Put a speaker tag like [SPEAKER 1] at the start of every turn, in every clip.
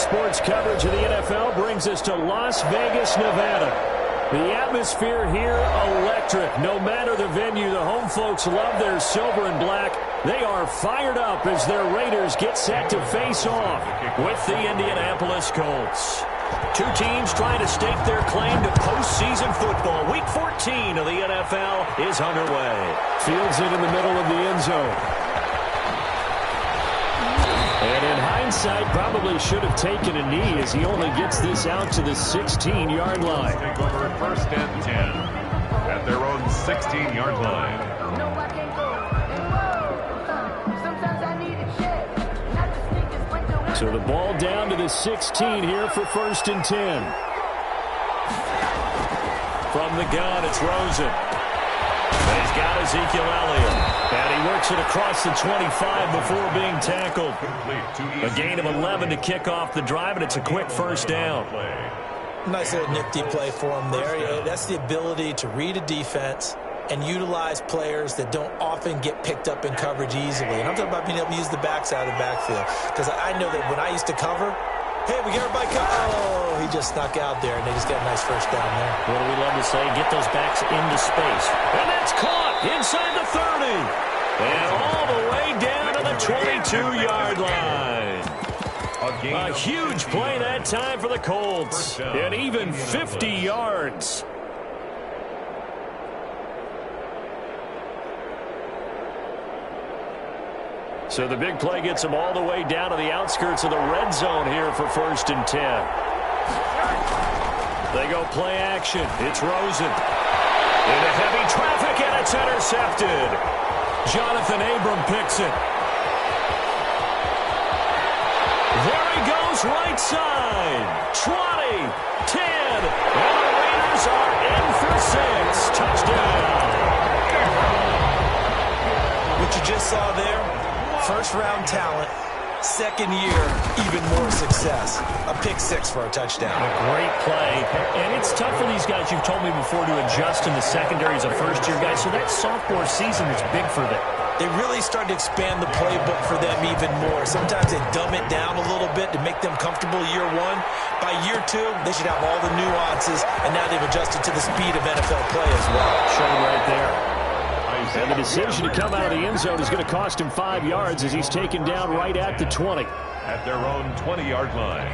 [SPEAKER 1] sports coverage of the NFL brings us to Las Vegas, Nevada. The atmosphere here, electric. No matter the venue, the home folks love their silver and black. They are fired up as their Raiders get set to face off with the Indianapolis Colts. Two teams trying to stake their claim to postseason football. Week 14 of the NFL is underway. Fields it in the middle of the end zone. And in hindsight, probably should have taken a knee as he only gets this out to the 16-yard line.
[SPEAKER 2] Take over first and 10 at their own 16-yard line.
[SPEAKER 1] So the ball down to the 16 here for first and 10. From the gun, it's Rosen. He's got Ezekiel Elliott. And he works it across the 25 before being tackled. A gain of 11 to kick off the drive, and it's a quick first down.
[SPEAKER 3] Nice little nifty play for him there. That's the ability to read a defense and utilize players that don't often get picked up in coverage easily. And I'm talking about being able to use the backside of the backfield. Because I know that when I used to cover, hey, we get everybody cover. Oh, he just snuck out there, and they just got a nice first down there.
[SPEAKER 1] What do we love to say? Get those backs into space. And that's caught inside the 30. And all the way down to the 22-yard line. A huge play that time for the Colts. And even 50 yards. So the big play gets them all the way down to the outskirts of the red zone here for first and 10. They go play action. It's Rosen. Into heavy traffic, and it's intercepted. Jonathan Abram picks it. There he goes, right side. 20, 10, and the Raiders are in for 6. Touchdown.
[SPEAKER 3] What you just saw there, first-round talent, second year, even more success. A pick-6 for a touchdown.
[SPEAKER 1] A great play. And it's tough for these guys, you've told me before, to adjust in the secondary as a first-year guy. So that sophomore season is big for them.
[SPEAKER 3] They really start to expand the playbook for them even more. Sometimes they dumb it down a little bit to make them comfortable year one. By year two, they should have all the nuances, and now they've adjusted to the speed of NFL play as well.
[SPEAKER 1] Shown right there. And the decision to come out of the end zone is going to cost him 5 yards as he's taken down right at the 20.
[SPEAKER 2] At their own 20-yard line.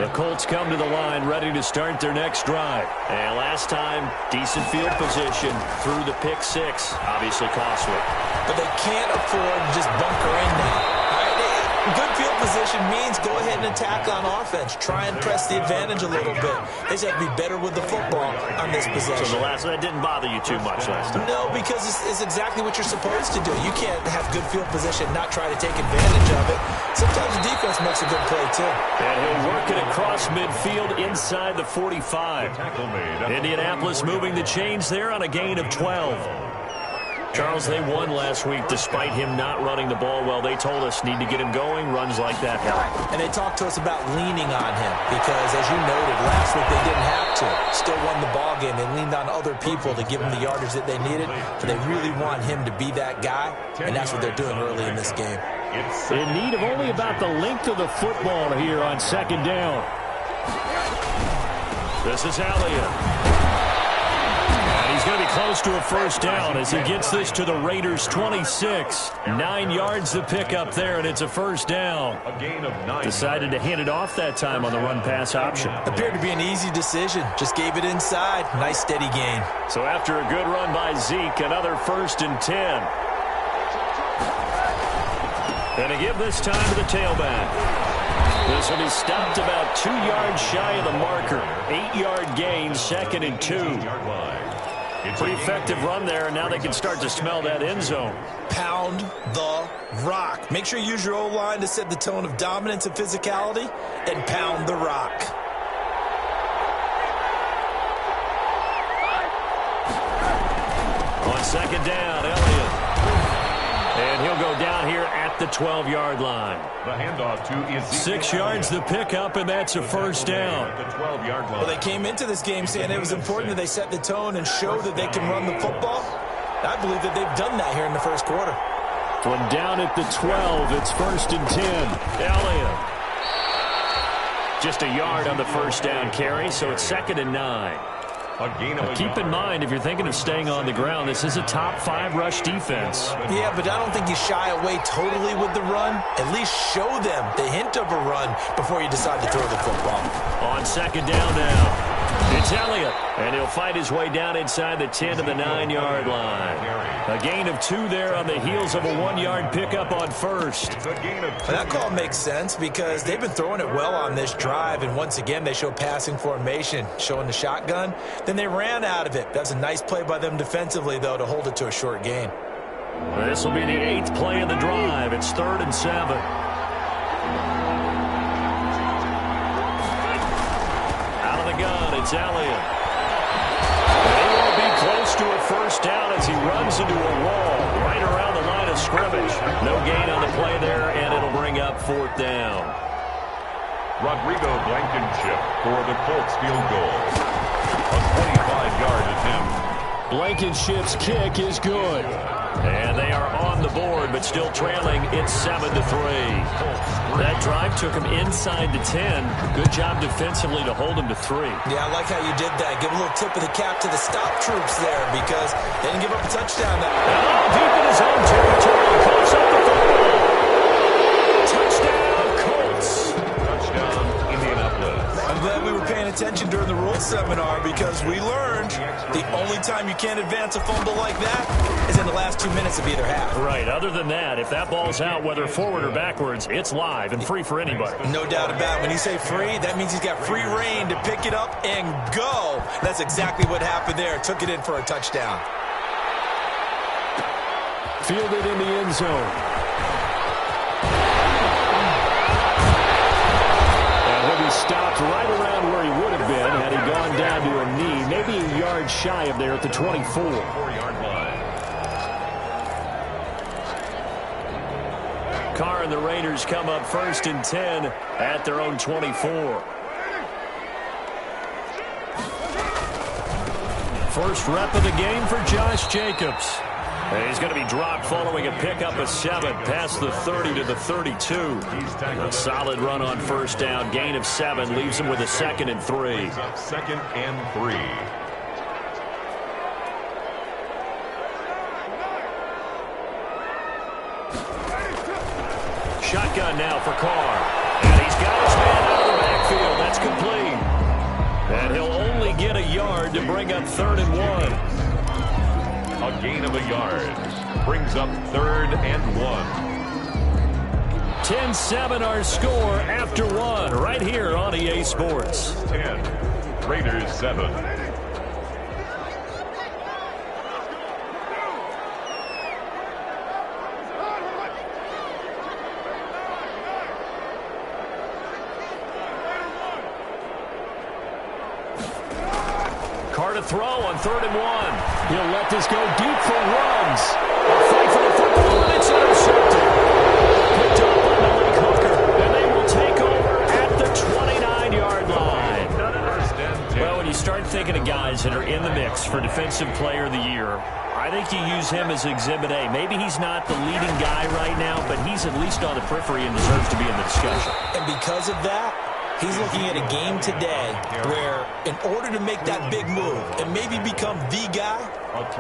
[SPEAKER 1] The Colts come to the line ready to start their next drive. And last time, decent field position through the pick 6. Obviously costly.
[SPEAKER 3] But they can't afford to just bunker in now. Good field position means go ahead and attack on offense. Try and press the advantage a little bit. They just have to be better with the football on this possession.
[SPEAKER 1] So that didn't bother you too much last time?
[SPEAKER 3] No, because it's exactly what you're supposed to do. You can't have good field position and not try to take advantage of it. Sometimes the defense makes a good play, too.
[SPEAKER 1] And he'll work it across midfield inside the 45. Indianapolis moving the chains there on a gain of 12. Charles, they won last week despite him not running the ball well. They told us need to get him going. Runs like that help.
[SPEAKER 3] And they talked to us about leaning on him because, as you noted, last week they didn't have to. Still won the ball game. They leaned on other people to give them the yardage that they needed. But they really want him to be that guy, and that's what they're doing early in this game.
[SPEAKER 1] In need of only about the length of the football here on second down. This is Elliott. He's going to be close to a first down as he gets this to the Raiders' 26. 9 yards to pick up there, and it's a first down.
[SPEAKER 2] A gain of 9.
[SPEAKER 1] Decided to hand it off that time on the run-pass option.
[SPEAKER 3] Appeared to be an easy decision. Just gave it inside. Nice, steady gain.
[SPEAKER 1] So after a good run by Zeke, another first and 10. And to give this time to the tailback. This one is stopped about 2 yards shy of the marker. 8-yard gain, second and 2. Pretty effective run there, and now they can start to smell that end zone.
[SPEAKER 3] Pound the rock. Make sure you use your O-line to set the tone of dominance and physicality, and pound the rock.
[SPEAKER 1] On second down, Elliott. And he'll go down here at the 12-yard line.
[SPEAKER 2] The handoff to Ezekiel.
[SPEAKER 1] 6 yards the pickup, and that's a first down.
[SPEAKER 2] The 12-yard line.
[SPEAKER 3] Well, they came into this game saying it was important that they set the tone and show that they can run the football. I believe that they've done that here in the first quarter.
[SPEAKER 1] From down at the 12, it's 1st and 10. Elliott. Just a yard on the first down carry, so it's 2nd and 9. Now keep in mind, if you're thinking of staying on the ground, this is a top 5 rush defense.
[SPEAKER 3] Yeah, but I don't think you shy away totally with the run. At least show them the hint of a run before you decide to throw the football.
[SPEAKER 1] On 2nd down now. It's Elliott, and he'll fight his way down inside the 10 to the 9-yard line. A gain of 2 there on the heels of a 1-yard pickup on first.
[SPEAKER 3] That call makes sense because they've been throwing it well on this drive, and once again they show passing formation, showing the shotgun. Then they ran out of it. That's a nice play by them defensively, though, to hold it to a short gain.
[SPEAKER 1] This will be the 8th play of the drive. It's 3rd and 7. It's Elliott. He won't be close to a first down as he runs into a wall right around the line of scrimmage. No gain on the play there, and it'll bring up 4th down.
[SPEAKER 2] Rodrigo Blankenship for the Colts field goal. A 25-yard attempt.
[SPEAKER 1] Blankenship's kick is good. And they are on the board, but still trailing. It's 7-3. That drive took him inside the 10. Good job defensively to hold him to 3.
[SPEAKER 3] Yeah, I like how you did that. Give a little tip of the cap to the stop troops there because they didn't give up a touchdown.
[SPEAKER 1] Deep in his own territory. Close up the football. Touchdown, Colts.
[SPEAKER 2] Touchdown, Indianapolis.
[SPEAKER 3] I'm glad we were paying attention during the rules seminar because we learned the only time you can't advance a fumble like that is in the last 2 minutes of either half.
[SPEAKER 1] Right. Other than that, if that ball's out, whether forward or backwards, it's live and free for anybody.
[SPEAKER 3] No doubt about it. When you say free, that means he's got free reign to pick it up and go. That's exactly what happened there. Took it in for a touchdown.
[SPEAKER 1] Fielded in the end zone. And he'll be stopped right around where he would have been had he gone down to a knee, maybe a yard shy of there at the 24.
[SPEAKER 2] 4-yard line.
[SPEAKER 1] Carr and the Raiders come up 1st and 10 at their own 24. First rep of the game for Josh Jacobs. And he's going to be dropped following a pickup of 7 past the 30 to the 32. A solid run on first down. Gain of 7 leaves him with a 2nd and 3.
[SPEAKER 2] 2nd and 3.
[SPEAKER 1] Shotgun now for Carr. And he's got his man out of the backfield. That's complete. And he'll only get a yard to bring up 3rd and 1.
[SPEAKER 2] A gain of a yard. Brings up 3rd and 1.
[SPEAKER 1] 10-7 our score after 1 right here on EA Sports.
[SPEAKER 2] 10. Raiders 7.
[SPEAKER 1] Carr to throw on 3rd and 1. He'll let this go deep for runs. A fight for the football, and it's intercepted. Picked up by Malik Hooker, and they will take over at the 29-yard line. Well, when you start thinking of guys that are in the mix for Defensive Player of the Year, I think you use him as Exhibit A. Maybe he's not the leading guy right now, but he's at least on the periphery and deserves to be in the discussion.
[SPEAKER 3] And because of that, he's looking at a game today where in order to make that big move and maybe become the guy,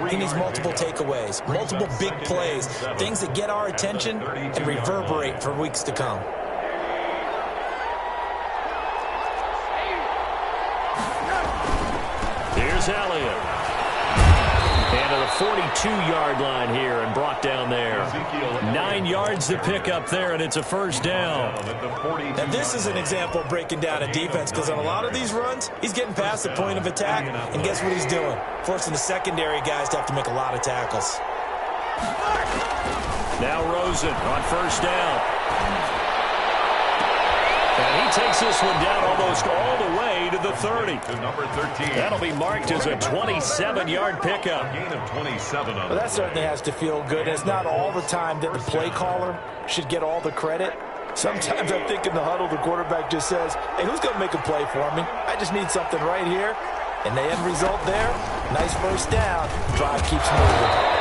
[SPEAKER 3] he needs multiple takeaways, multiple big plays, things that get our attention and reverberate for weeks to come.
[SPEAKER 1] Here's Elliott. And to the 42-yard line here and brought down there. 9 yards to pick up there, and it's a first down.
[SPEAKER 3] Now, this is an example of breaking down a defense because on a lot of these runs, he's getting past the point of attack, and guess what he's doing? Forcing the secondary guys to have to make a lot of tackles.
[SPEAKER 1] Now Rosen on first down. And he takes this one down almost all the way to the 30.
[SPEAKER 2] To number 13.
[SPEAKER 1] That'll be marked as a 27-yard pickup.
[SPEAKER 2] Gain of 27 on
[SPEAKER 3] Well, that certainly has to feel good. It's not all the time that the play caller should get all the credit. Sometimes I think in the huddle, the quarterback just says, hey, who's going to make a play for me? I just need something right here. And the end result there, nice first down. Drive keeps moving.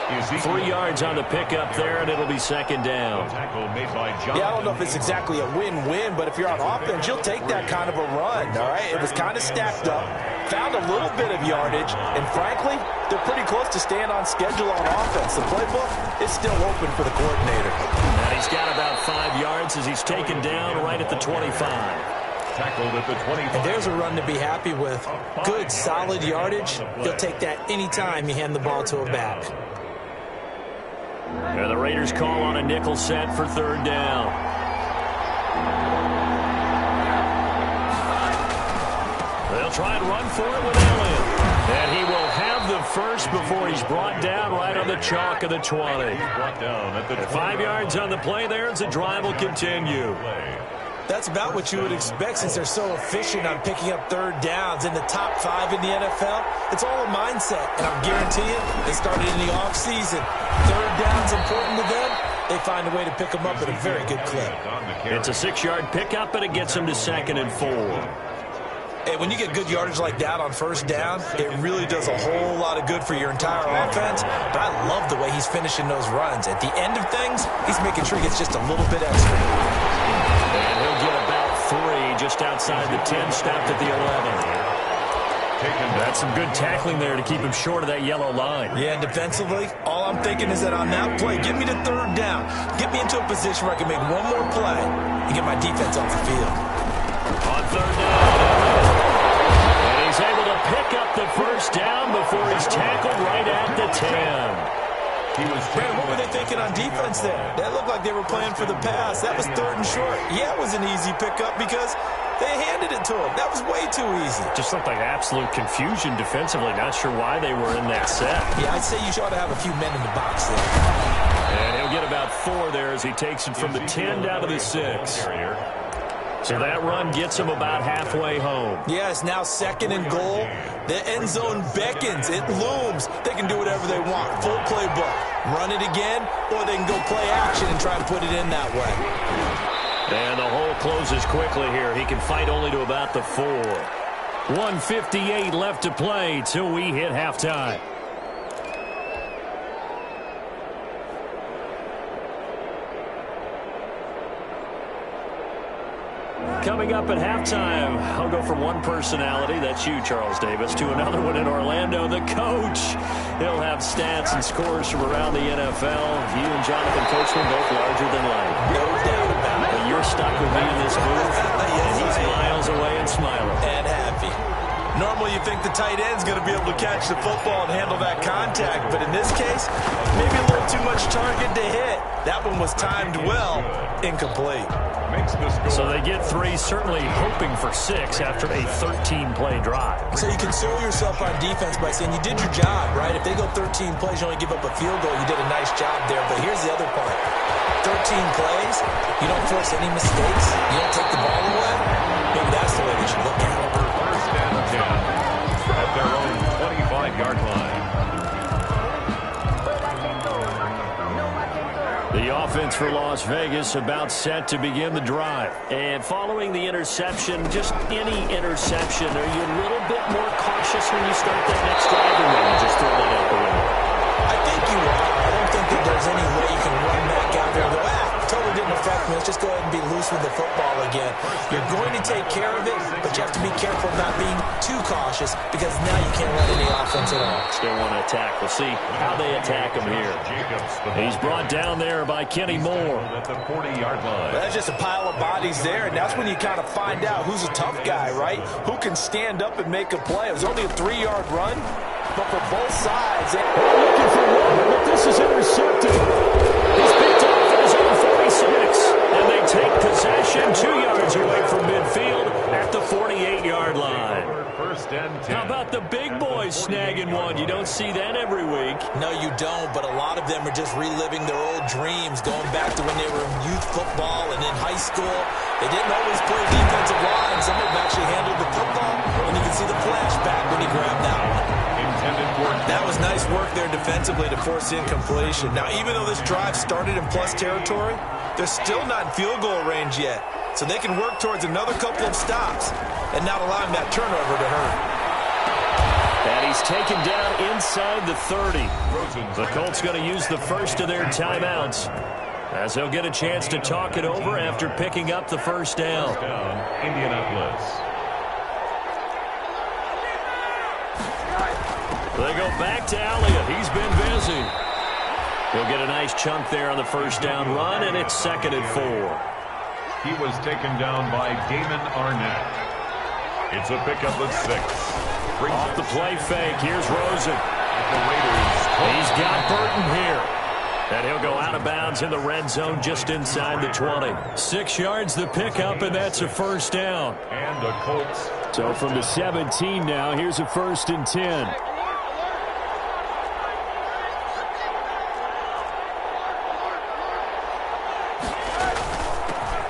[SPEAKER 1] 3 yards on the pickup there, and it'll be second down.
[SPEAKER 3] Yeah, I don't know if it's exactly a win-win, but if you're on offense, you'll take that kind of a run, all right? It was kind of stacked up, found a little bit of yardage, and frankly, they're pretty close to staying on schedule on offense. The playbook is still open for the coordinator.
[SPEAKER 1] And he's got about 5 yards as he's taken down right at the 25.
[SPEAKER 2] Tackled at the 25.
[SPEAKER 3] And there's a run to be happy with. Good, solid yardage. You'll take that anytime you hand the ball to a back.
[SPEAKER 1] And the Raiders call on a nickel set for third down. They'll try and run for it with Elliott. And he will have the first before he's brought down right on the chalk of the 20.
[SPEAKER 2] Brought down at the
[SPEAKER 1] 5 yards on the play there as the drive will continue.
[SPEAKER 3] That's about what you would expect since they're so efficient on picking up third downs in the top 5 in the NFL. It's all a mindset, and I'm guaranteeing they started in the offseason. Third down's important to them. They find a way to pick them up at a very good clip.
[SPEAKER 1] It's a 6-yard pickup, and it gets them to 2nd and 4.
[SPEAKER 3] Hey, when you get good yardage like that on first down, it really does a whole lot of good for your entire offense. But I love the way he's finishing those runs. At the end of things, he's making sure he gets just a little bit extra.
[SPEAKER 1] And he'll get about 3 just outside the 10, stopped at the 11. That's some good tackling there to keep him short of that yellow line.
[SPEAKER 3] Yeah, and defensively, all I'm thinking is that on that play, get me to third down. Get me into a position where I can make one more play and get my defense off the field.
[SPEAKER 1] On third down. And he's able to pick up the first down before he's tackled right at the 10.
[SPEAKER 3] Brandon, what were they thinking on defense there? That looked like they were playing for the pass. That was 3rd and short. Yeah, it was an easy pickup because they handed it to him. That was way too easy.
[SPEAKER 1] Just looked like absolute confusion defensively. Not sure why they were in that set.
[SPEAKER 3] Yeah, I'd say you ought to have a few men in the box there.
[SPEAKER 1] And he'll get about 4 there as he takes it from the 10 down to the 6. So that run gets him about halfway home.
[SPEAKER 3] Yeah, it's now 2nd and goal. The end zone beckons. It looms. They can do whatever they want. Full playbook. Run it again, or they can go play action and try and put it in that way.
[SPEAKER 1] And the hole closes quickly here. He can fight only to about the 4. 1:58 left to play till we hit halftime. Coming up at halftime, I'll go from one personality, that's you, Charles Davis, to another one in Orlando, the coach. He'll have stats and scores from around the NFL. You and Jonathan Coachman both larger than life.
[SPEAKER 3] No doubt about it.
[SPEAKER 1] But you're stuck with me in this booth, and he's miles away and smiling.
[SPEAKER 3] And happy. Normally you think the tight end's going to be able to catch the football and handle that contact, but in this case, maybe a little too much target to hit. That one was timed well, incomplete.
[SPEAKER 1] So they get 3, certainly hoping for 6 after a 13-play drive.
[SPEAKER 3] So you console yourself on defense by saying you did your job, right? If they go 13 plays, you only give up a field goal, you did a nice job there. But here's the other part. 13 plays, you don't force any mistakes, you don't take the ball away. Maybe that's the way they should look at it.
[SPEAKER 2] First and 10 at their own 25-yard line.
[SPEAKER 1] The offense for Las Vegas about set to begin the drive. And following the interception, just any interception, are you a little bit more cautious when you start that next drive, or maybe just throw that out the window?
[SPEAKER 3] I think you are. I don't think that there's any way you can run back out there and go, totally didn't affect me. Let's just go ahead and be loose with the football again. You're going to take care of it, but you have to be careful of not being too cautious because now you can't run any offense at all.
[SPEAKER 1] Still want to attack. We'll see how they attack him here. He's brought down there by Kenny Moore.
[SPEAKER 2] At the 40-yard line.
[SPEAKER 3] That's just a pile of bodies there, and that's when you kind of find out who's a tough guy, right? Who can stand up and make a play. It was only a 3-yard run, but for both sides.
[SPEAKER 1] They're looking for one, but this is intercepted. He's picked off at his own 46, and they take possession 2 yards away from midfield at the 48-yard line.
[SPEAKER 2] First and 10.
[SPEAKER 1] How about the big boys snagging one? You don't see that every week.
[SPEAKER 3] No, you don't, but a lot of them are just reliving their old dreams, going back to when they were in youth football and in high school. They didn't always play defensive line. Some of them actually handled the football, and you can see the flashback when he grabbed that one. That was nice work there defensively to force incompletion. Now, even though this drive started in plus territory, they're still not in field goal range yet. So they can work towards another couple of stops and not allowing that turnover to hurt.
[SPEAKER 1] And he's taken down inside the 30. The Colts going to use the first of their timeouts, as they'll get a chance to talk it over after picking up the first down.
[SPEAKER 2] Indianapolis.
[SPEAKER 1] They go back to Elliott. He's been busy. He'll get a nice chunk there on the first down run, and it's 2nd and 4.
[SPEAKER 2] He was taken down by Damon Arnett. It's a pickup of 6.
[SPEAKER 1] Off the play fake, here's Rosen. He's got Burton here. And he'll go out of bounds in the red zone just inside the 20. 6 yards the pickup, and that's a first down.
[SPEAKER 2] And the Colts.
[SPEAKER 1] So from the 17 now, here's a 1st and 10.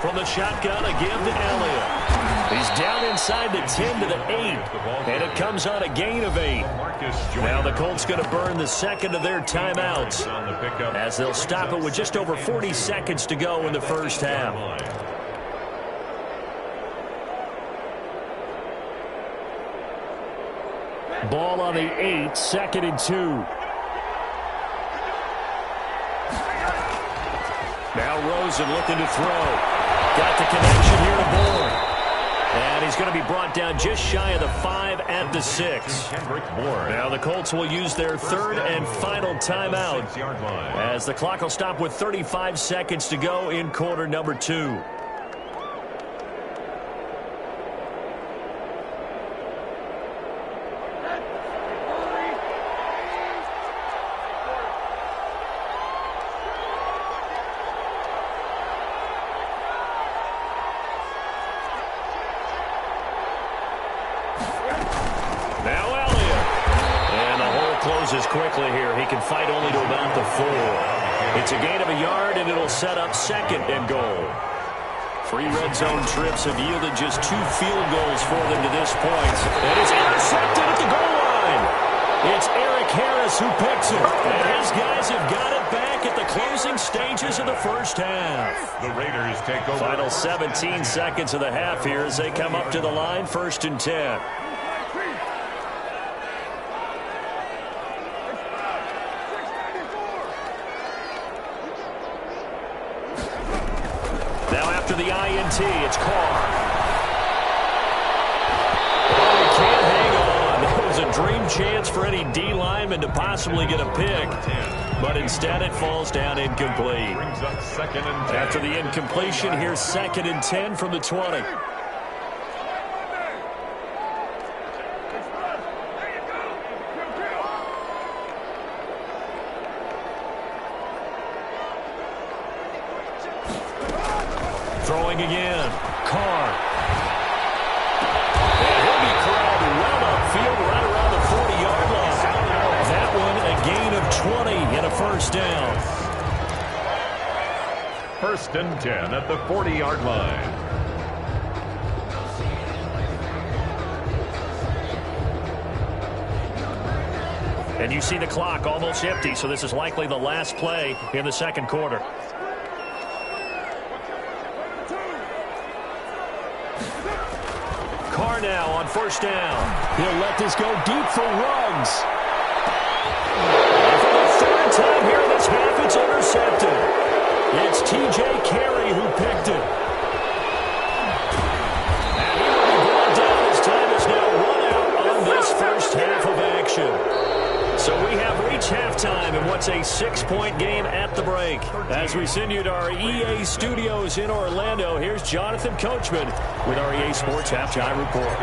[SPEAKER 1] From the shotgun, a give to Elliott. He's down inside the 10 to the 8, and it comes on a gain of 8. Now the Colts going to burn the second of their timeouts, as they'll stop it with just over 40 seconds to go in the first half. Ball on the 8, 2nd and 2. Now Rosen looking to throw. Got the connection here to Bourne. And he's going to be brought down just shy of the 5 at the 6. Now the Colts will use their 3rd and final timeout, as the clock will stop with 35 seconds to go in quarter number 2. Quickly here. He can fight only to about the 4. It's a gain of a yard, and it'll set up 2nd and goal. 3 red zone trips have yielded just 2 field goals for them to this point. And it's intercepted at the goal line. It's Eric Harris who picks it. And his guys have got it back at the closing stages of the first half.
[SPEAKER 2] The Raiders take over.
[SPEAKER 1] Final 17 seconds of the half here as they come up to the line, 1st and 10. The INT, it's Carr. Oh, he can't hang on. It was a dream chance for any D lineman to possibly get a pick, but instead it falls down incomplete. After the incompletion, here's 2nd and 10 from the 20. Throwing again. Carr. And he'll be corralled well upfield right around the 40-yard line. That one a gain of 20 and a first down.
[SPEAKER 2] 1st and 10 at the 40-yard line.
[SPEAKER 1] And you see the clock almost empty, so this is likely the last play in the second quarter. Carr now on 1st down. He'll let this go deep for Ruggs. And for the 3rd time here in this half, it's intercepted. It's T.J. Carey who picked it. And he will be brought down. His time is now run out on this first half of action. So we have reached halftime in what's a 6-point game at the break. As we send you to our EA studios in Orlando, here's Jonathan Coachman with our EA Sports Halftime Report.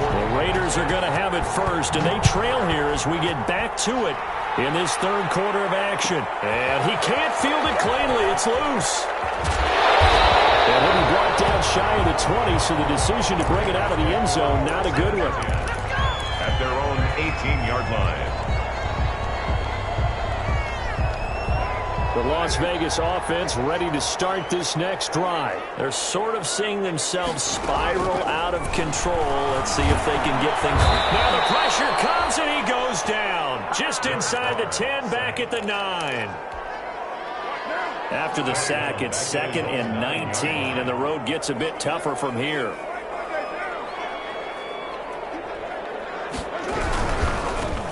[SPEAKER 1] The Raiders are going to have it first, and they trail here as we get back to it in this 3rd quarter of action. And he can't field it cleanly. It's loose. And he'll be brought down shy of the 20, so the decision to bring it out of the end zone, not a good one.
[SPEAKER 2] At their own 18-yard line.
[SPEAKER 1] The Las Vegas offense ready to start this next drive. They're sort of seeing themselves spiral out of control. Let's see if they can get things. Now the pressure comes and he goes down. Just inside the 10, back at the 9. After the sack, it's 2nd and 19, and the road gets a bit tougher from here.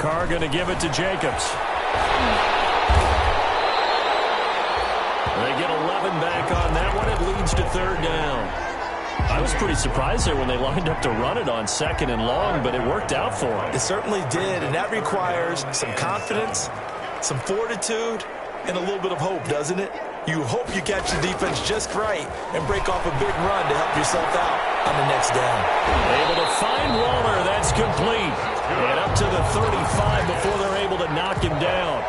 [SPEAKER 1] Carr going to give it to Jacobs. They get 11 back on that one. It leads to third down. I was pretty surprised there when they lined up to run it on second and long, but it worked out for them.
[SPEAKER 3] It certainly did, and that requires some confidence, some fortitude, and a little bit of hope, doesn't it? You hope you catch the defense just right and break off a big run to help yourself out on the next down.
[SPEAKER 1] Able to find Waller. That's complete. And up to the 35 before they're able to knock him down.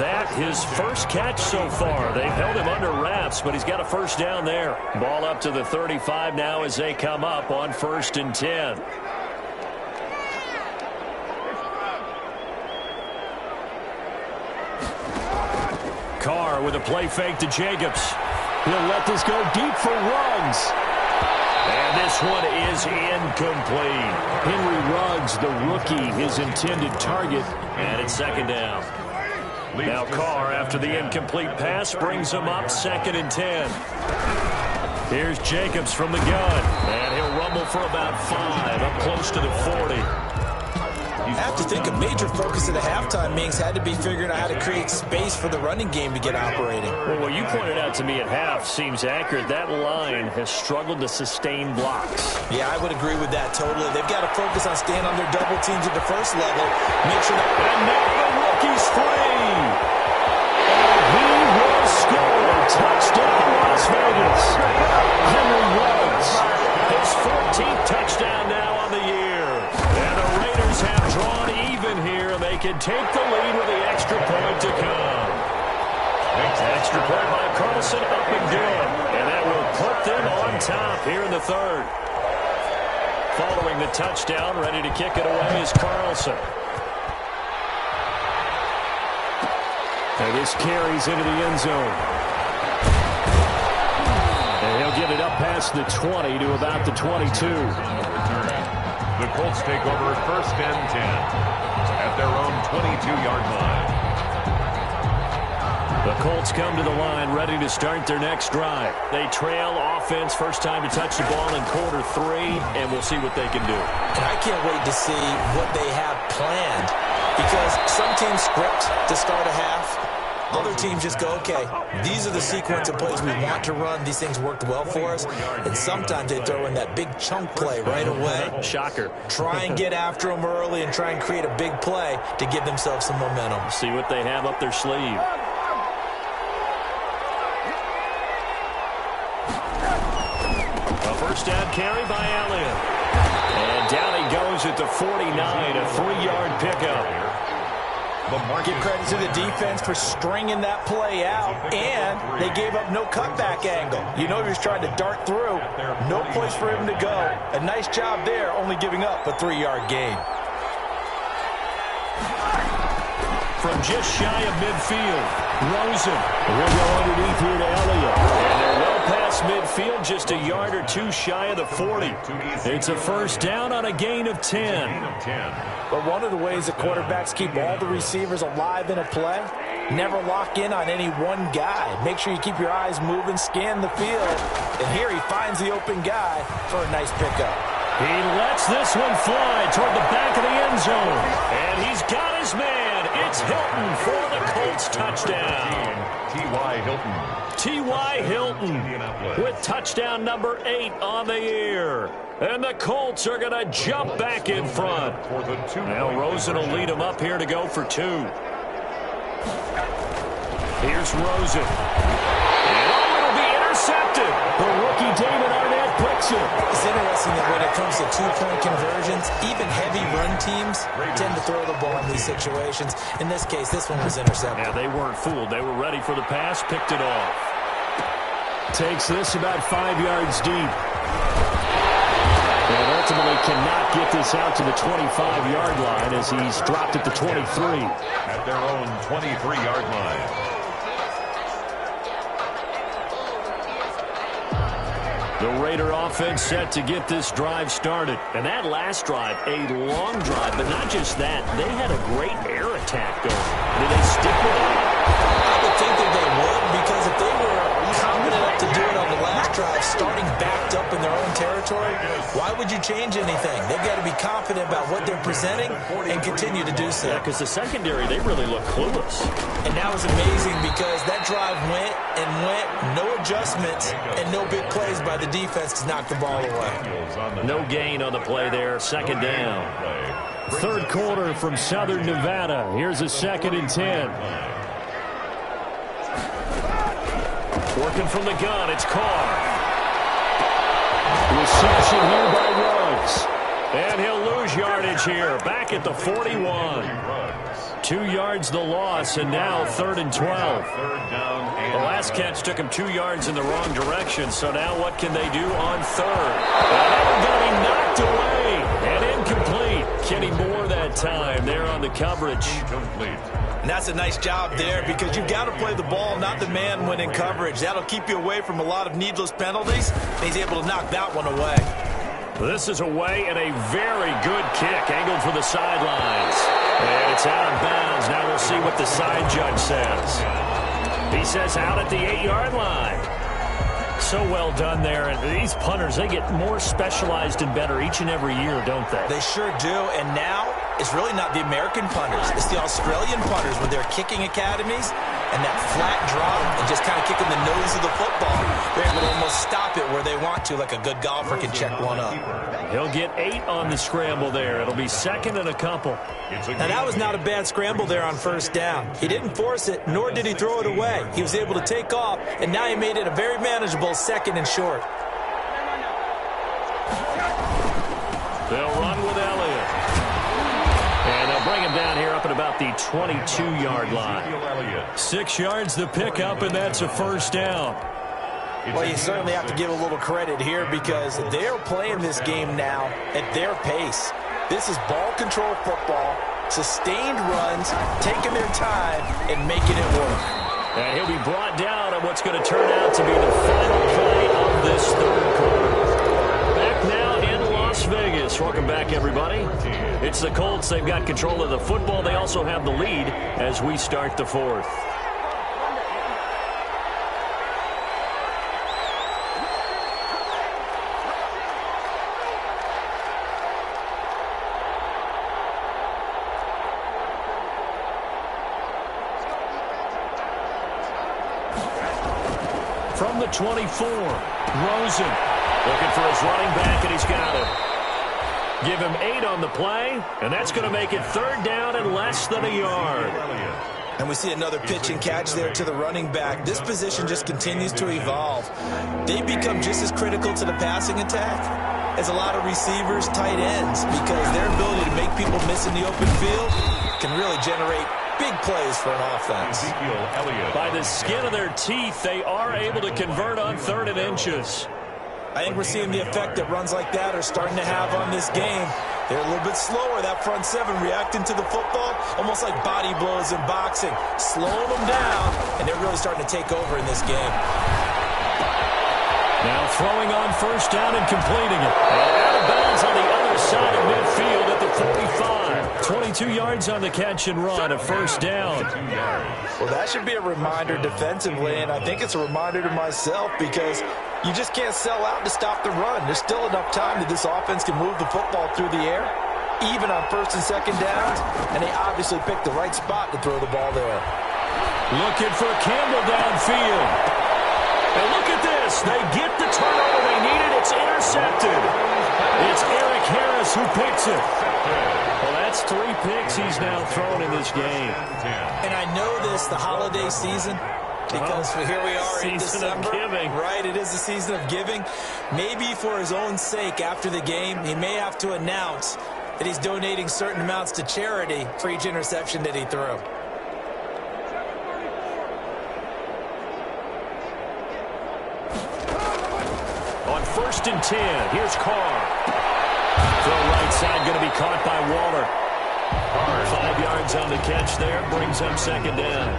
[SPEAKER 1] That his first catch so far. They've held him under wraps, but he's got a first down there. Ball up to the 35 now as they come up on 1st and 10. Carr with a play fake to Jacobs. He'll let this go deep for Ruggs. And this one is incomplete. Henry Ruggs, the rookie, his intended target. And it's second down. Now Carr, after the incomplete pass, brings him up 2nd and 10. Here's Jacobs from the gun. And he'll rumble for about 5, up close to the 40.
[SPEAKER 3] I have to think a major focus of the halftime, Minks, had to be figuring out how to create space for the running game to get operating.
[SPEAKER 1] Well, what you pointed out to me at half seems accurate. That line has struggled to sustain blocks.
[SPEAKER 3] Yeah, I would agree with that totally. They've got to focus on staying on their double teams at the first level. Make sure that...
[SPEAKER 1] And now the rookie's free. And he will score. Touchdown, Las Vegas. Henry Ruggs. His 14th touchdown now on the year. And the Raiders have drawn even here. They can take the lead with the extra point to come. Extra point by Carlson, up and good. And that will put them on top here in the third. Following the touchdown, ready to kick it away is Carlson. And this carries into the end zone. And he'll get it up past the 20 to about the 22.
[SPEAKER 2] The Colts take over 1st and 10 at their own 22-yard line.
[SPEAKER 1] The Colts come to the line ready to start their next drive. They trail offense, first time to touch the ball in quarter 3, and we'll see what they can do.
[SPEAKER 3] And I can't wait to see what they have planned, because some teams script to start a half. Other teams just go, okay, these are the sequence of plays we want to run. These things worked well for us. And sometimes they throw in that big chunk play right away.
[SPEAKER 1] Shocker.
[SPEAKER 3] Try and get after them early and try and create a big play to give themselves some momentum.
[SPEAKER 1] See what they have up their sleeve. A first down carry by Elliott. And down he goes at the 49, a 3-yard pickup.
[SPEAKER 3] Give credit to the defense for stringing that play out, and they gave up no cutback angle. You know he was trying to dart through. No place for him to go. A nice job there, only giving up a 3-yard gain.
[SPEAKER 1] From just shy of midfield, Rosen will go underneath here to Elliott. And they're well past midfield, just a yard or 2 shy of the 40. It's a first down on a gain of 10.
[SPEAKER 3] But one of the ways that quarterbacks keep all the receivers alive in a play, never lock in on any one guy. Make sure you keep your eyes moving, scan the field. And here he finds the open guy for a nice pickup.
[SPEAKER 1] He lets this one fly toward the back of the end zone. And he's got his man. It's Hilton for the Colts touchdown.
[SPEAKER 2] T.Y. Hilton.
[SPEAKER 1] T.Y. Hilton with touchdown number 8 on the year. And the Colts are going to jump back in front. Now Rosen will lead them up here to go for 2. Here's Rosen. And it'll be intercepted. The rookie David Arnett picks it.
[SPEAKER 3] It's interesting that when it comes to 2-point conversions, even heavy run teams tend to throw the ball in these situations. In this case, this one was intercepted.
[SPEAKER 1] Yeah, they weren't fooled. They were ready for the pass, picked it off. Takes this about 5 yards deep. And ultimately cannot get this out to the 25-yard line as he's dropped at the 23.
[SPEAKER 2] At their own 23-yard line.
[SPEAKER 1] The Raider offense set to get this drive started. And that last drive, a long drive, but not just that. They had a great air attack going. Did they stick with it?
[SPEAKER 3] I would think that they would, because if they were confident enough to do it on the last drive, starting backed up in their own territory, Why would you change anything? They've got to be confident about what they're presenting and continue to do so.
[SPEAKER 1] Yeah, because the secondary, they really look clueless.
[SPEAKER 3] And that was amazing because that drive went and went, no adjustments, and no big plays by the defense to knock the ball away.
[SPEAKER 1] No gain on the play there, second down. Third quarter from Southern Nevada. Here's a 2nd and 10. Working from the gun, it's Carr. Reception here by Ruggs. And he'll lose yardage here, back at the 41. 2 yards the loss, and now 3rd and 12. The last catch took him 2 yards in the wrong direction, so now what can they do on 3rd? And going to be knocked away and incomplete. Kenny Moore that time there on the coverage.
[SPEAKER 3] And that's a nice job there because you've got to play the ball, not the man when in coverage. That'll keep you away from a lot of needless penalties. And he's able to knock that one away.
[SPEAKER 1] This is away and a very good kick, angled for the sidelines. And it's out of bounds. Now we'll see what the side judge says. He says out at the 8-yard line. So well done there. And these punters, they get more specialized and better each and every year, don't they?
[SPEAKER 3] They sure do. And now it's really not the American punters. It's the Australian punters with their kicking academies and that flat drop and just kind of kicking the nose of the football. They're able to almost stop it where they want to, like a good golfer can check one up.
[SPEAKER 1] He'll get 8 on the scramble there. It'll be 2nd and a couple.
[SPEAKER 3] Now, that was not a bad scramble there on 1st down. He didn't force it, nor did he throw it away. He was able to take off, and now he made it a very manageable 2nd and short.
[SPEAKER 1] They'll run with Elliott. And they'll bring him down here up at about the 22-yard line. 6 yards the pickup, and that's a 1st down.
[SPEAKER 3] Well, you certainly have to give a little credit here because they're playing this game now at their pace. This is ball control football, sustained runs, taking their time, and making it work.
[SPEAKER 1] And he'll be brought down on what's going to turn out to be the final play of this 3rd quarter. Back now in Las Vegas. Welcome back, everybody. It's the Colts. They've got control of the football. They also have the lead as we start the 4th. From the 24, Rosen looking for his running back, and he's got him. Give him 8 on the play, and that's going to make it 3rd down and less than a yard.
[SPEAKER 3] And we see another pitch and catch there to the running back. This position just continues to evolve. They become just as critical to the passing attack as a lot of receivers, tight ends, because their ability to make people miss in the open field can really generate big plays for an offense.
[SPEAKER 1] By the skin of their teeth, they are able to convert on 3rd and inches.
[SPEAKER 3] I think we're seeing the effect that runs like that are starting to have on this game. They're a little bit slower, that front 7, reacting to the football, almost like body blows in boxing, slowing them down, and they're really starting to take over in this game.
[SPEAKER 1] Now throwing on 1st down and completing it. And out of bounds on the other side of midfield at the 45. 22 yards on the catch and run, a 1st down.
[SPEAKER 3] Well, that should be a reminder defensively, and I think it's a reminder to myself because you just can't sell out to stop the run. There's still enough time that this offense can move the football through the air, even on 1st and 2nd downs, and they obviously picked the right spot to throw the ball there.
[SPEAKER 1] Looking for Campbell downfield. And look at this. They get the turnover they needed. It's intercepted. It's Eric Harris who picks it. Well, that's 3 picks he's now thrown in this game.
[SPEAKER 3] And I know this, the holiday season, because here we are in December.
[SPEAKER 1] Season of giving.
[SPEAKER 3] Right, it is the season of giving. Maybe for his own sake after the game, he may have to announce that he's donating certain amounts to charity for each interception that he threw.
[SPEAKER 1] On 1st and 10, here's Carr. Throw right side, going to be caught by Waller. 5 yards on the catch there, brings up 2nd down.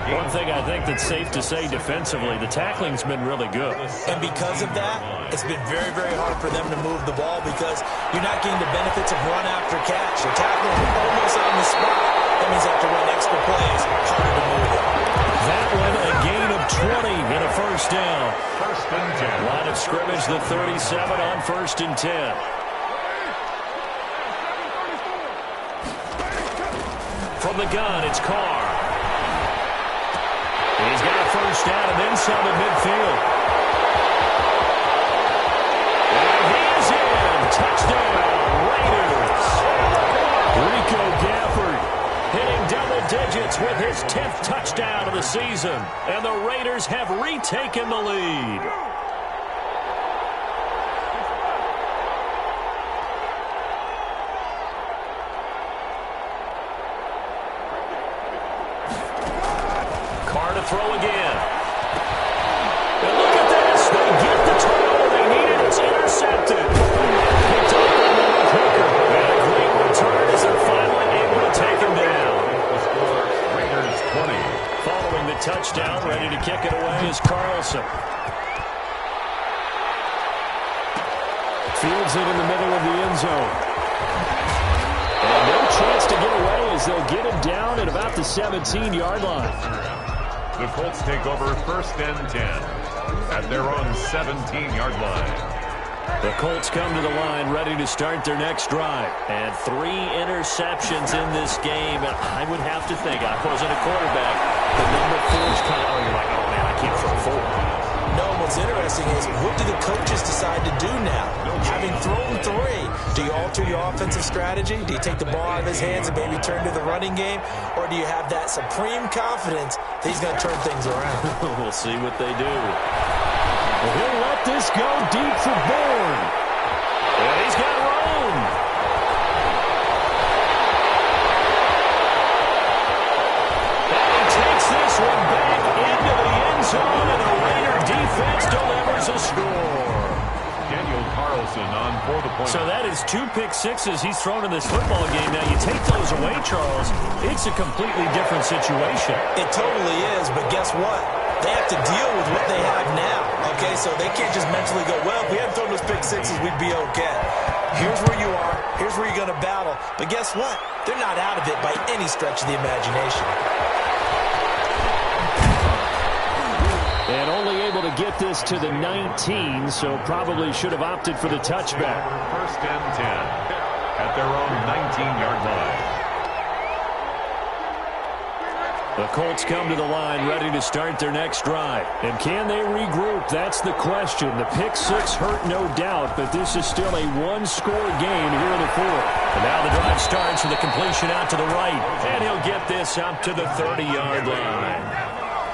[SPEAKER 1] One thing I think that's safe to say defensively, the tackling's been really good.
[SPEAKER 3] And because of that, it's been very, very hard for them to move the ball because you're not getting the benefits of run after catch. You're tackling almost on the spot. That means you have to run extra plays, harder to move it.
[SPEAKER 1] That one, a gain of 20 and a 1st down.
[SPEAKER 2] 1st and 10.
[SPEAKER 1] Line of of scrimmage, the 37 on 1st and 10. From the gun, it's Carr. He's got a first down and then some at midfield. And he is in. Touchdown, Raiders. Rico Gafford hitting double digits with his 10th touchdown of the season. And the Raiders have retaken the lead. Throw again. And look at this. They get the turnover they needed. It's intercepted. Picked up by the kicker. And a great return as they're finally able to take him down.
[SPEAKER 2] The score, Raiders 20.
[SPEAKER 1] Following the touchdown, ready to kick it away is Carlson. Fields it in the middle of the end zone. And no chance to get away as they'll get him down at about the 17-yard line.
[SPEAKER 2] The Colts take over 1st and 10 at their own 17-yard line.
[SPEAKER 1] The Colts come to the line ready to start their next drive. And 3 interceptions in this game. And I would have to think, I wasn't a quarterback, the number 4 is kind of, you're like, oh man, I can't throw 4.
[SPEAKER 3] No, what's interesting is what do the coaches decide to do now? Having thrown 3, do you alter your offensive strategy? Do you take the ball out of his hands and maybe turn to the running game? Or do you have that supreme confidence that he's going to turn things around?
[SPEAKER 1] We'll see what they do. Well, he'll let this go deep for Bourne. And he's got room. And he takes this one back into the end zone, and the Raider defense delivers a score.
[SPEAKER 2] Daniel Carlson on for the point.
[SPEAKER 1] So that is 2 pick sixes he's thrown in this football game. Now, you take those away, Charles, it's a completely different situation.
[SPEAKER 3] It totally is, but guess what? They have to deal with what they have now, okay? So they can't just mentally go, well, if we hadn't thrown those pick sixes, we'd be okay. Here's where you are. Here's where you're going to battle. But guess what? They're not out of it by any stretch of the imagination.
[SPEAKER 1] And only able to get this to the 19, so probably should have opted for the touchback.
[SPEAKER 2] 1st and 10 at their own 19-yard line.
[SPEAKER 1] The Colts come to the line ready to start their next drive. And can they regroup? That's the question. The pick 6 hurt, no doubt, but this is still a one-score game here in the 4th. And now the drive starts with a completion out to the right. And he'll get this up to the 30-yard line.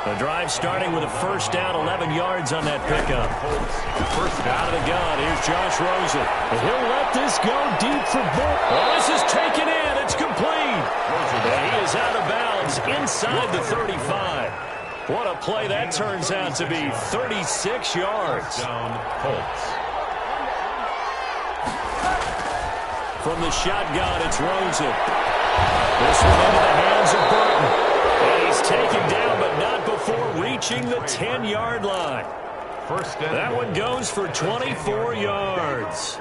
[SPEAKER 1] The drive starting with a first down, 11 yards on that pickup.
[SPEAKER 2] First down.
[SPEAKER 1] Out of the gun, here's Josh Rosen. And he'll let this go deep for Bourne. Oh, this is taken in. It's complete. And he is out of bounds inside the 35. What a play that turns out to be. 36 yards.
[SPEAKER 2] Down Colts.
[SPEAKER 1] From the shotgun, it's Rosen. This one into the hands of Burton. And he's taken down, but not before reaching the 10-yard line.
[SPEAKER 2] First and
[SPEAKER 1] that one goes for 24 yards.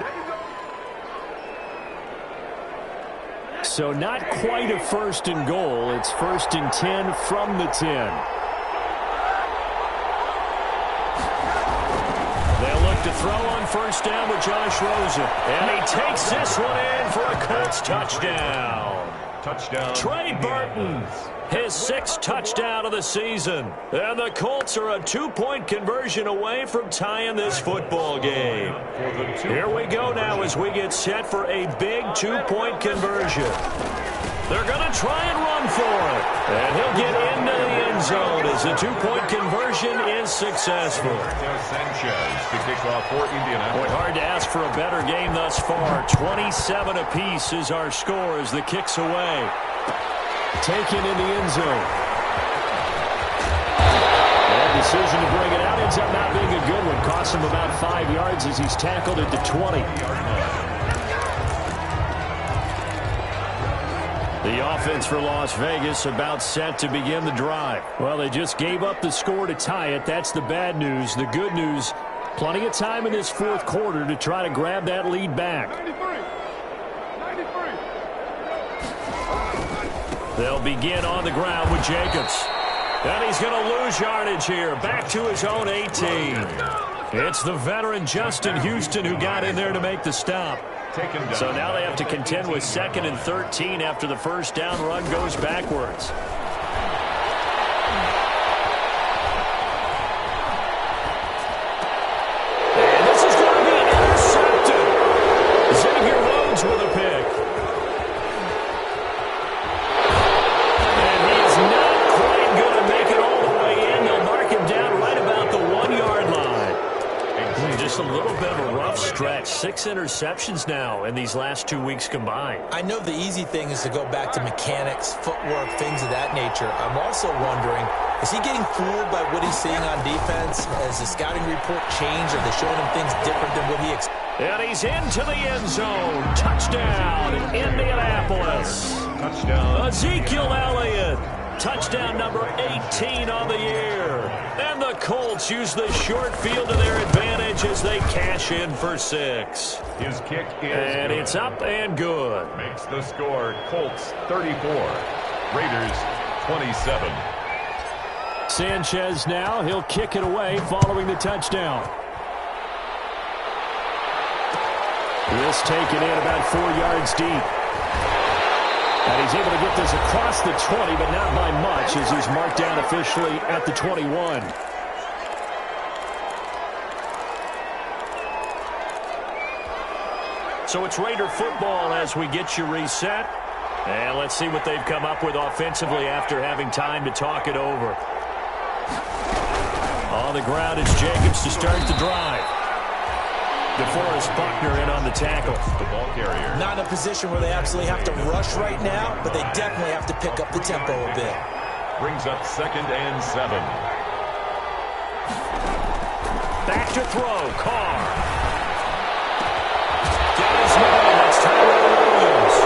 [SPEAKER 1] So not quite a 1st and goal. It's 1st and 10 from the 10. They'll look to throw on first down with Josh Rosen. And he takes this one in for a Colts touchdown.
[SPEAKER 2] Touchdown.
[SPEAKER 1] Trey Burton, his 6th touchdown of the season. And the Colts are a 2-point conversion away from tying this football game. Here we go now as we get set for a big 2-point conversion. They're going to try and run for it. And he'll get into the end zone as the 2-point conversion is successful.
[SPEAKER 2] Sanchez to kick off for Indianapolis.
[SPEAKER 1] Boy, hard to ask for a better game thus far. 27 apiece is our score as the kick's away. Taken in the end zone. And decision to bring it out ends up not being a good one. Costs him about 5 yards as he's tackled at the 20. The offense for Las Vegas about set to begin the drive. Well, they just gave up the score to tie it. That's the bad news. The good news, plenty of time in this 4th quarter to try to grab that lead back. 93. They'll begin on the ground with Jacobs. And he's going to lose yardage here. Back to his own 18. It's the veteran Justin Houston who got in there to make the stop. So now they have to contend with 2nd and 13 after the first down run goes backwards. And this is going to be intercepted. Xavier Rhodes with a pick. And he is not quite going to make it all the way in. They'll mark him down right about the 1-yard line. Just a little bit of a rough stretch. 6 interceptions now in these last 2 weeks combined.
[SPEAKER 3] I know the easy thing is to go back to mechanics, footwork, things of that nature. I'm also wondering, is he getting fooled by what he's seeing on defense? Has the scouting report changed? Are they showing him things different than what he expected?
[SPEAKER 1] And he's into the end zone. Touchdown, Indianapolis.
[SPEAKER 2] Touchdown.
[SPEAKER 1] Ezekiel Elliott. Touchdown number 18 on the year. And the Colts use the short field to their advantage as they cash in for 6.
[SPEAKER 2] His kick is
[SPEAKER 1] and
[SPEAKER 2] good.
[SPEAKER 1] It's up and good.
[SPEAKER 2] Makes the score Colts 34, Raiders 27.
[SPEAKER 1] Sanchez now, he'll kick it away following the touchdown. This taken in about 4 yards deep. And he's able to get this across the 20, but not by much as he's marked down officially at the 21. So it's Raider football as we get you reset. And let's see what they've come up with offensively after having time to talk it over. On the ground, it's Jacobs to start the drive. DeForest Buckner in on the tackle.
[SPEAKER 2] The ball carrier.
[SPEAKER 3] Not in a position where they absolutely have to rush right now, but they definitely have to pick up the tempo a bit.
[SPEAKER 2] Brings up 2nd and 7.
[SPEAKER 1] Back to throw. Carr. Got his man. That's Tyrell Williams.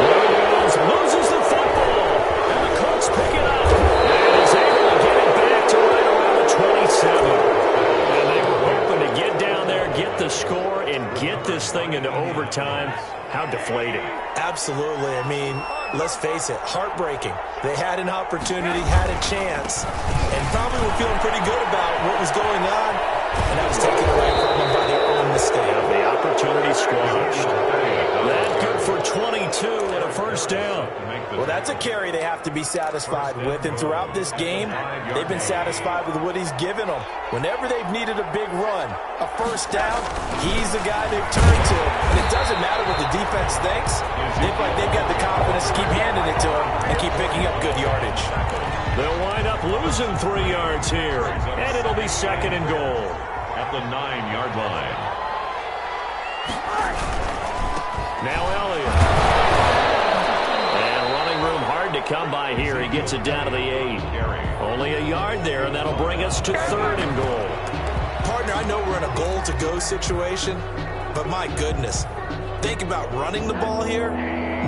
[SPEAKER 1] Williams loses the football. And the Colts pick it up. And is able to get it back to right around the 27. And they were hoping to get down there, get the score, and get this thing into overtime. How deflating.
[SPEAKER 3] Absolutely. I mean, let's face it, heartbreaking. They had an opportunity, had a chance, and probably were feeling pretty good about what was going on, and that was taken away from them by their own mistake.
[SPEAKER 1] The opportunity squashed. That good for 22 and a first down.
[SPEAKER 3] Well, that's a carry they have to be satisfied with, and throughout this game, they've been satisfied with what he's given them. Whenever they've needed a big run, a first down, he's the guy they've turned to, and it doesn't matter what the defense thinks. They've got the confidence to keep handing it to him and keep picking up good yardage.
[SPEAKER 1] They'll wind up losing 3 yards here, and it'll be 2nd and goal.
[SPEAKER 2] At the 9-yard line.
[SPEAKER 1] Now Elliott. And running room hard to come by here. He gets it down to the 8. Only a yard there, and that'll bring us to 3rd and goal.
[SPEAKER 3] Partner, I know we're in a goal-to-go situation, but my goodness, think about running the ball here.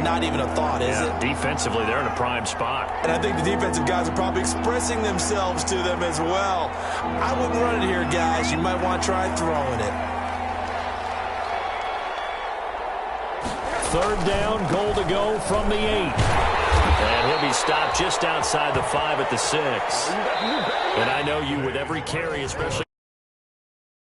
[SPEAKER 3] Not even a thought, is it?
[SPEAKER 1] Defensively, they're in a prime spot.
[SPEAKER 3] And I think the defensive guys are probably expressing themselves to them as well. I wouldn't run it here, guys. You might want to try throwing it.
[SPEAKER 1] 3rd down, goal to go from the 8. And he'll be stopped just outside the 5 at the 6. And I know you with every carry, especially